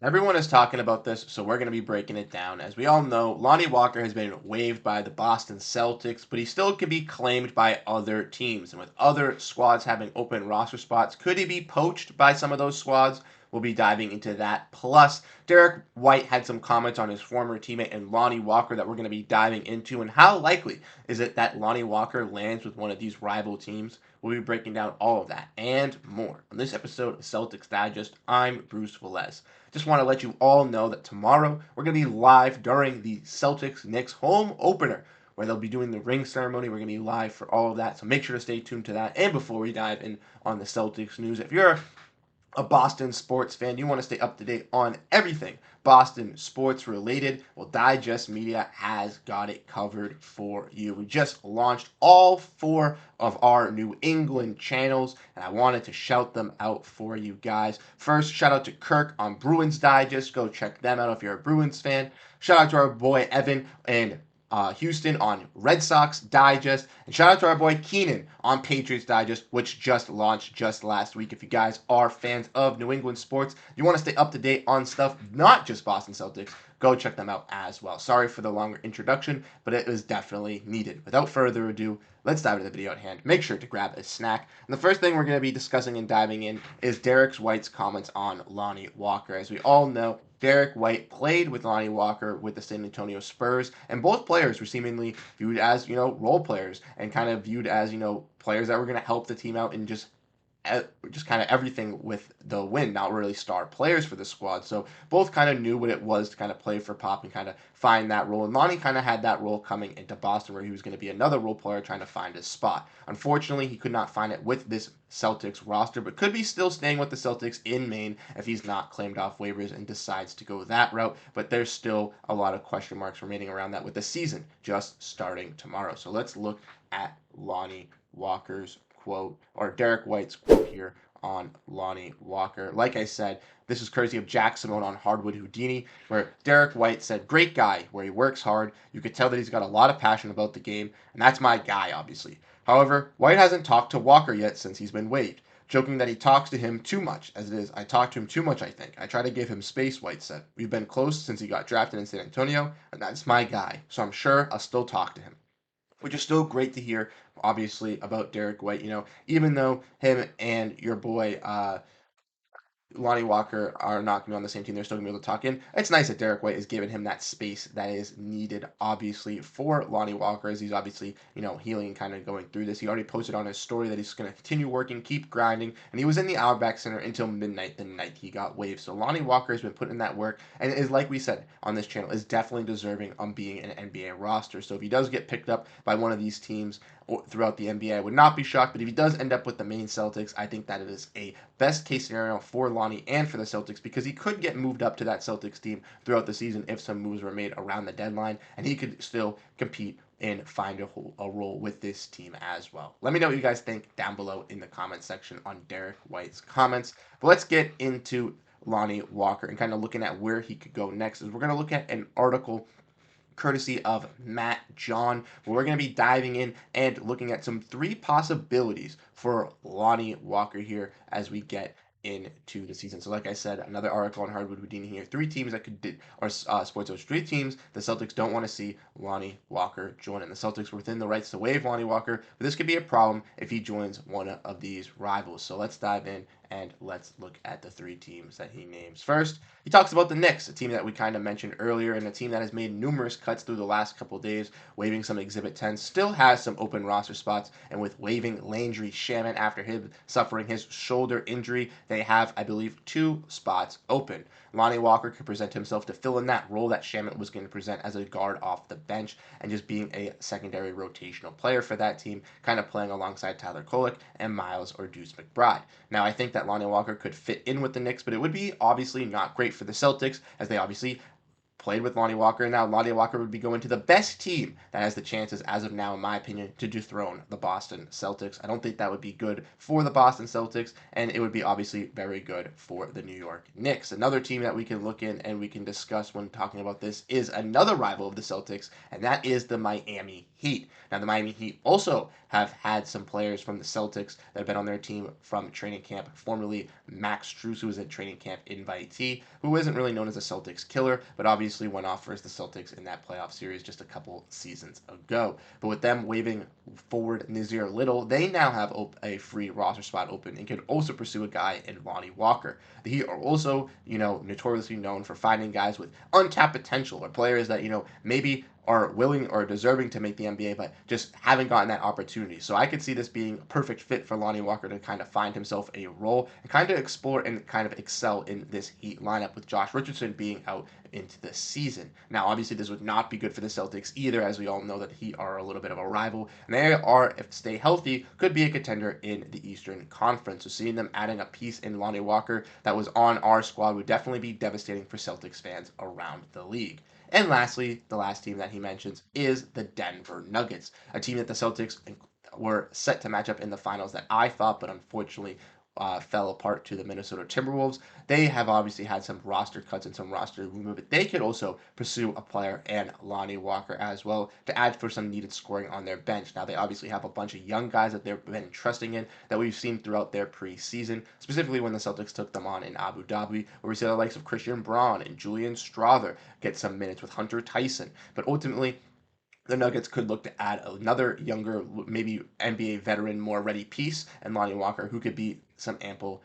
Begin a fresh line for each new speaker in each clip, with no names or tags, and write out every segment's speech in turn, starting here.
Everyone is talking about this, so we're going to be breaking it down. As we all know, Lonnie Walker has been waived by the Boston Celtics, but he still could be claimed by other teams. And with other squads having open roster spots, could he be poached by some of those squads? We'll be diving into that. Plus, Derrick White had some comments on his former teammate and Lonnie Walker that we're going to be diving into. And how likely is it that Lonnie Walker lands with one of these rival teams? We'll be breaking down all of that and more on this episode of Celtics Digest. I'm Bruce Velez. Just want to let you all know that tomorrow we're going to be live during the Celtics Knicks home opener where they'll be doing the ring ceremony. We're going to be live for all of that, so make sure to stay tuned to that. And before we dive in on the Celtics news, if you're a Boston sports fan, you want to stay up to date on everything Boston sports related, well, Digest Media has got it covered for you. We just launched all 4 of our New England channels, and I wanted to shout them out for you guys. First, shout out to Kirk on Bruins Digest. Go check them out if you're a Bruins fan. Shout out to our boy Evan and Houston on Red Sox Digest. And shout out to our boy Keenan on Patriots Digest, which just launched just last week. If you guys are fans of New England sports, you want to stay up to date on stuff, not just Boston Celtics, go check them out as well. Sorry for the longer introduction, but it was definitely needed. Without further ado, let's dive into the video at hand. Make sure to grab a snack. And the first thing we're going to be discussing and diving in is Derrick White's comments on Lonnie Walker. As we all know, Derrick White played with Lonnie Walker with the San Antonio Spurs, and both players were seemingly viewed as, role players and kind of viewed as, players that were going to help the team out and just kind of everything with the win, not really star players for the squad. So both kind of knew what it was to kind of play for Pop and kind of find that role. And Lonnie kind of had that role coming into Boston where he was going to be another role player trying to find his spot. Unfortunately, he could not find it with this Celtics roster, but could be still staying with the Celtics in Maine if he's not claimed off waivers and decides to go that route. But there's still a lot of question marks remaining around that with the season just starting tomorrow. So let's look at Lonnie Walker's quote, or Derrick White's quote here on Lonnie Walker. Like I said, this is courtesy of Jack Simone on Hardwood Houdini, where Derrick White said, "Great guy, where he works hard. You could tell that he's got a lot of passion about the game, and that's my guy, obviously. However, White hasn't talked to Walker yet since he's been waived, joking that he talks to him too much. As it is, I talk to him too much, I think. I try to give him space," White said. "We've been close since he got drafted in San Antonio, and that's my guy, so I'm sure I'll still talk to him." Which is still great to hear, obviously, about Derrick White. Even though him and your boy Lonnie Walker are not going to be on the same team, they're still going to be able to talk in. It's nice that Derrick White is giving him that space that is needed, obviously, for Lonnie Walker, as he's obviously, healing and kind of going through this. He already posted on his story that he's going to continue working, keep grinding, and he was in the Outback Center until midnight the night he got waived. So Lonnie Walker has been putting in that work, and is, like we said on this channel, is definitely deserving on being an NBA roster. So if he does get picked up by one of these teams throughout the NBA, I would not be shocked, but if he does end up with the Maine Celtics, I think that it is a best case scenario for Lonnie and for the Celtics because he could get moved up to that Celtics team throughout the season if some moves were made around the deadline, and he could still compete and find a role with this team as well. Let me know what you guys think down below in the comment section on Derrick White's comments. But let's get into Lonnie Walker and kind of looking at where he could go next. Is we're going to look at an article courtesy of Matt John, where we're going to be diving in and looking at some 3 possibilities for Lonnie Walker here as we get into the season. So like I said, another article on Hardwood Houdini here. 3 teams that could, or Sports Illustrated 3 teams the Celtics don't want to see Lonnie Walker join. And the Celtics were within the rights to waive Lonnie Walker, but this could be a problem if he joins one of these rivals. So let's dive in and let's look at the 3 teams that he names. First, he talks about the Knicks, a team that we kind of mentioned earlier, and a team that has made numerous cuts through the last couple days, waiving some Exhibit 10, still has some open roster spots, and with waiving Landry Shamet after him suffering his shoulder injury, they have, I believe, 2 spots open. Lonnie Walker could present himself to fill in that role that Shamet was going to present as a guard off the bench and just being a secondary rotational player for that team, kind of playing alongside Tyler Kolek and Miles or Deuce McBride. Now, I think that Lonnie Walker could fit in with the Knicks, but it would be obviously not great for the Celtics, as they obviously played with Lonnie Walker, and now Lonnie Walker would be going to the best team that has the chances, as of now, in my opinion, to dethrone the Boston Celtics. I don't think that would be good for the Boston Celtics, and it would be obviously very good for the New York Knicks. Another team that we can look in and we can discuss when talking about this is another rival of the Celtics, and that is the Miami Heat. Now, the Miami Heat also have had some players from the Celtics that have been on their team from training camp, formerly Max Strus, who was a training camp invitee, who isn't really known as a Celtics killer, but obviously went off versus the Celtics in that playoff series just a couple seasons ago. But with them waiving forward Nazir Little, they now have a free roster spot open and could also pursue a guy in Lonnie Walker. The Heat are also, notoriously known for finding guys with untapped potential or players that, maybe are willing or deserving to make the NBA, but just haven't gotten that opportunity. So I could see this being a perfect fit for Lonnie Walker to kind of find himself a role and kind of explore and kind of excel in this Heat lineup with Josh Richardson being out into the season. Now, obviously, this would not be good for the Celtics either, as we all know that the Heat are a little bit of a rival, and they are, if stay healthy, could be a contender in the Eastern Conference. So seeing them adding a piece in Lonnie Walker that was on our squad would definitely be devastating for Celtics fans around the league. And lastly, the last team that he mentions is the Denver Nuggets, a team that the Celtics were set to match up in the finals that I thought, but unfortunately fell apart to the Minnesota Timberwolves. They have obviously had some roster cuts and some roster movement, but they could also pursue a player and Lonnie Walker as well to add for some needed scoring on their bench. Now, they obviously have a bunch of young guys that they've been trusting in that we've seen throughout their preseason, specifically when the Celtics took them on in Abu Dhabi, where we saw the likes of Christian Braun and Julian Strawther get some minutes with Hunter Tyson. But ultimately, the Nuggets could look to add another younger, maybe NBA veteran, more ready piece, and Lonnie Walker, who could be some ample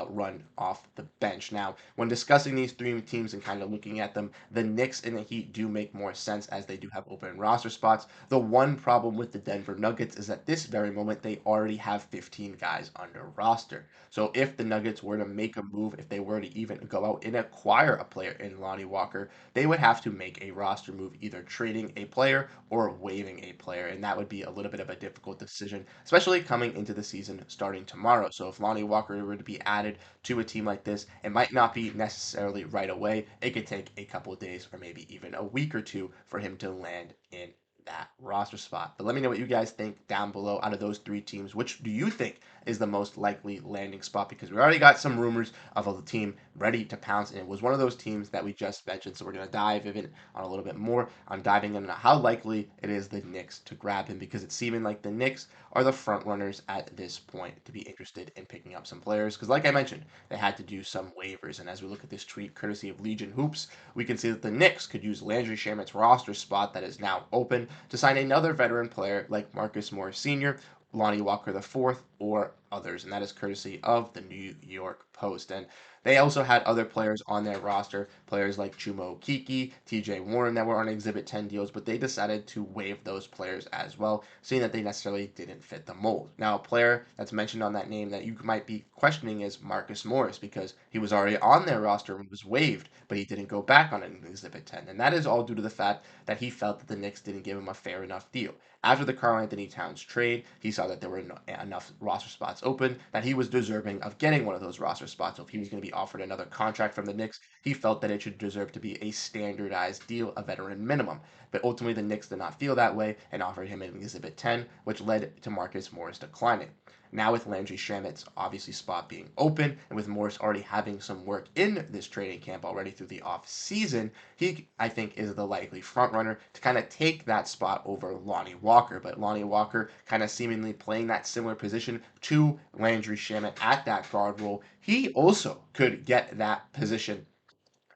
run off the bench. Now, when discussing these three teams and kind of looking at them, the Knicks and the Heat do make more sense as they do have open roster spots. The one problem with the Denver Nuggets is at this very moment, they already have 15 guys under roster. So if the Nuggets were to make a move, if they were to even go out and acquire a player in Lonnie Walker, they would have to make a roster move, either trading a player or waiving a player. And that would be a little bit of a difficult decision, especially coming into the season starting tomorrow. So if Lonnie Walker were to be added to a team like this, it might not be necessarily right away. It could take a couple of days or maybe even a week or two for him to land in that roster spot. But let me know what you guys think down below. Out of those three teams, which do you think is the most likely landing spot? Because we already got some rumors of a team ready to pounce, and it was one of those teams that we just mentioned. So we're going to dive in on a little bit more on diving in on how likely it is the Knicks to grab him, because it's seeming like the Knicks are the front runners at this point to be interested in picking up some players. Because like I mentioned, they had to do some waivers, and as we look at this tweet courtesy of Legion Hoops, we can see that the Knicks could use Landry Shamet's roster spot that is now open to sign another veteran player like Marcus Morris Sr., Lonnie Walker IV, or others, and that is courtesy of the New York Post. And they also had other players on their roster, players like Chuma Okeke, TJ Warren, that were on Exhibit 10 deals, but they decided to waive those players as well, seeing that they necessarily didn't fit the mold. Now, a player that's mentioned on that name that you might be questioning is Marcus Morris, because he was already on their roster and was waived, but he didn't go back on an Exhibit 10. And that is all due to the fact that he felt that the Knicks didn't give him a fair enough deal. After the Karl-Anthony Towns trade, he saw that there were enough roster spots open that he was deserving of getting one of those roster spots. So if he was going to be offered another contract from the Knicks, he felt that it should deserve to be a standardized deal, a veteran minimum. But ultimately, the Knicks did not feel that way and offered him an Exhibit 10, which led to Marcus Morris declining. Now with Landry Shamet's obviously spot being open, and with Morris already having some work in this training camp already through the off season, he, I think, is the likely front runner to kind of take that spot over Lonnie Walker. But Lonnie Walker kind of seemingly playing that similar position to Landry Shamet at that guard role. He also could get that position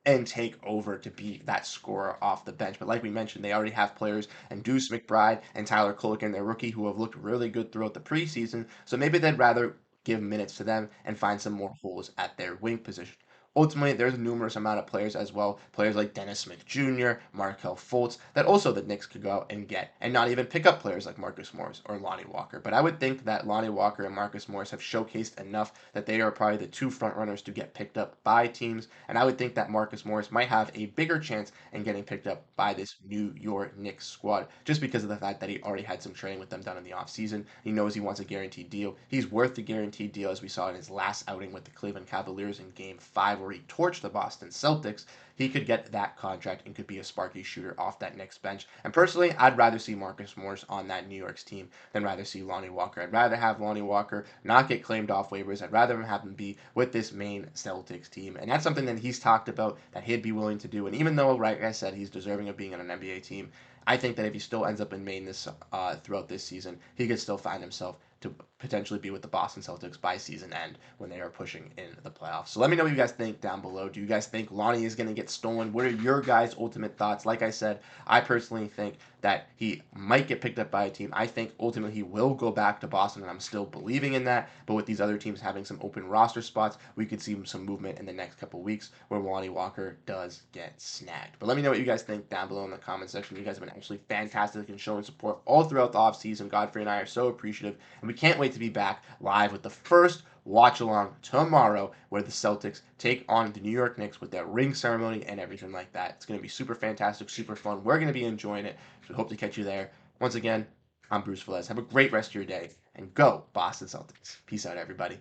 and take over to be that scorer off the bench. But like we mentioned, they already have players and Deuce McBride and Tyler Colligan, their rookie, who have looked really good throughout the preseason. So maybe they'd rather give minutes to them and find some more holes at their wing position. Ultimately, there's a numerous amount of players as well, players like Dennis Smith Jr., Markelle Fultz, that also the Knicks could go out and get, and not even pick up players like Marcus Morris or Lonnie Walker. But I would think that Lonnie Walker and Marcus Morris have showcased enough that they are probably the two front runners to get picked up by teams, and I would think that Marcus Morris might have a bigger chance in getting picked up by this New York Knicks squad, just because of the fact that he already had some training with them done in the offseason. He knows he wants a guaranteed deal. He's worth the guaranteed deal, as we saw in his last outing with the Cleveland Cavaliers in Game 5 rivalry torch the Boston Celtics, he could get that contract and could be a sparky shooter off that Knicks bench. And personally, I'd rather see Marcus Morris on that New York's team than rather see Lonnie Walker. I'd rather have Lonnie Walker not get claimed off waivers. I'd rather have him be with this main Celtics team. And that's something that he's talked about that he'd be willing to do. And even though, like I said, he's deserving of being on an NBA team, I think that if he still ends up in Maine throughout this season, he could still find himself to potentially be with the Boston Celtics by season end when they are pushing in the playoffs. So let me know what you guys think down below. Do you guys think Lonnie is going to get stolen? What are your guys' ultimate thoughts? Like I said, I personally think that he might get picked up by a team. I think ultimately he will go back to Boston, and I'm still believing in that. But with these other teams having some open roster spots, we could see some movement in the next couple weeks where Lonnie Walker does get snagged. But let me know what you guys think down below in the comment section. You guys have been absolutely fantastic and showing support all throughout the offseason. Godfrey and I are so appreciative, and we can't wait to be back live with the first watch along tomorrow where the Celtics take on the New York Knicks with their ring ceremony and everything like that. It's going to be super fantastic, super fun. We're going to be enjoying it. So we hope to catch you there. Once again, I'm Bruce Veliz. Have a great rest of your day and go Boston Celtics. Peace out, everybody.